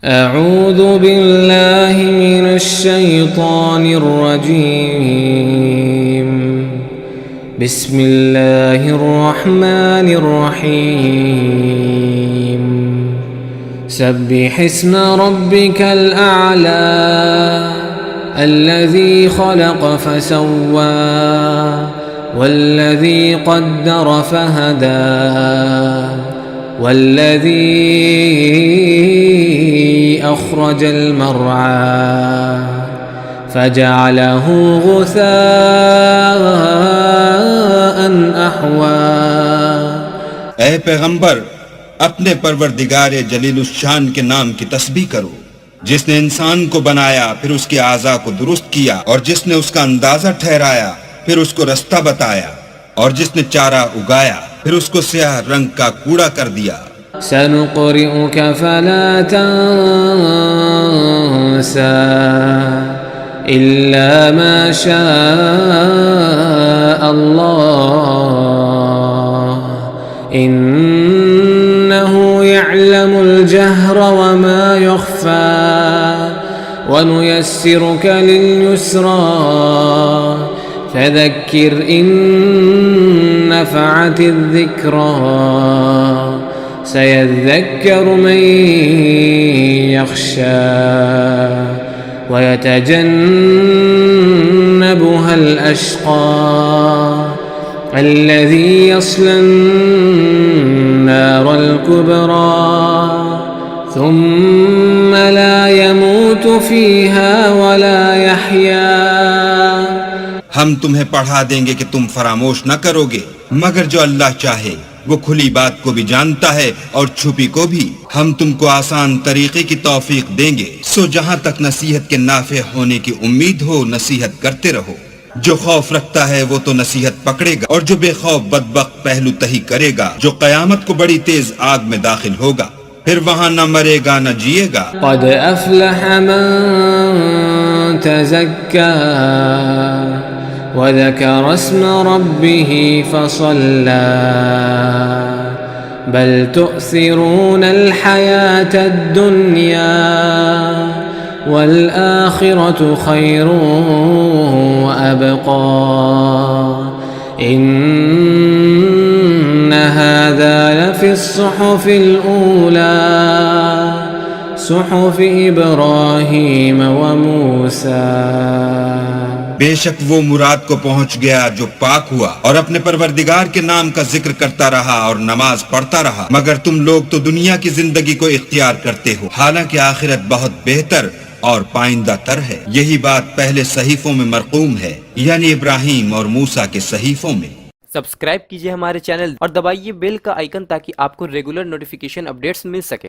अऊज़ु बिल्लाहि मिनश शैतानिर रजीम बिस्मिल्लाहिर रहमानिर रहीम सब्बिह इस्म रब्बिकल अअला अल्लज़ी खलक़ फसव्वा वल्लज़ी क़द्दर फहदा वल्लज़ी अख़रजल मरअा फजअलहू गुसाअन अहवा। ऐ पैगंबर, अपने परवरदिगार जलीलुश्शान के नाम की तस्बीह करो, जिसने इंसान को बनाया फिर उसके आज़ा को दुरुस्त किया और जिसने उसका अंदाजा ठहराया फिर उसको रास्ता बताया और जिसने चारा उगाया फिर उसको स्याह रंग का कूड़ा कर दिया। सनुक़रिउक फला तंसा इल्ला मा शाअ अल्लाह इन्नहु यअलमुल जहर वमा यख़फ़ा वनुयस्सिरुक लिल-युस्रा फज़क्किर इन नफ़अतिज़-ज़िक्रा सयज़्ज़क्करु मन यख़शा वयतजन्नबुहल अश्क़ा अल्लज़ी यस्लन-नारल कुबरा थुम्म ला यमूतु फ़ीहा वला यहया। हम तुम्हें पढ़ा देंगे कि तुम फरामोश न करोगे, मगर जो अल्लाह चाहे वो खुली बात को भी जानता है और छुपी को भी। हम तुमको आसान तरीके की तौफीक देंगे, सो जहाँ तक नसीहत के नाफे होने की उम्मीद हो नसीहत करते रहो। जो खौफ रखता है वो तो नसीहत पकड़ेगा और जो बेखौफ बदबख्त पहलू तही करेगा, जो कयामत को बड़ी तेज आग में दाखिल होगा, फिर वहाँ न मरेगा न जिएगा। क़द अफ़लह मन तज़क्का वज़कर अस्म रब्बिही फ़सल्ला बल तुअसिरूनल हयातद दुनिया वल आखिरतु खैरुन व अबक़ा इन्न हाज़ा लफ़िस्सुहुफ़िल ऊला सुहुफ़ इब्राहीम व मूसा। बेशक वो मुराद को पहुंच गया जो पाक हुआ और अपने परवरदिगार के नाम का जिक्र करता रहा और नमाज पढ़ता रहा, मगर तुम लोग तो दुनिया की जिंदगी को इख्तियार करते हो, हालांकि आखिरत बहुत बेहतर और पाइंदा तर है। यही बात पहले सहीफों में मरकूम है, यानी इब्राहिम और मूसा के सहीफों में। सब्सक्राइब कीजिए हमारे चैनल और दबाइए बेल का आइकन ताकि आपको रेगुलर नोटिफिकेशन अपडेट्स मिल सके।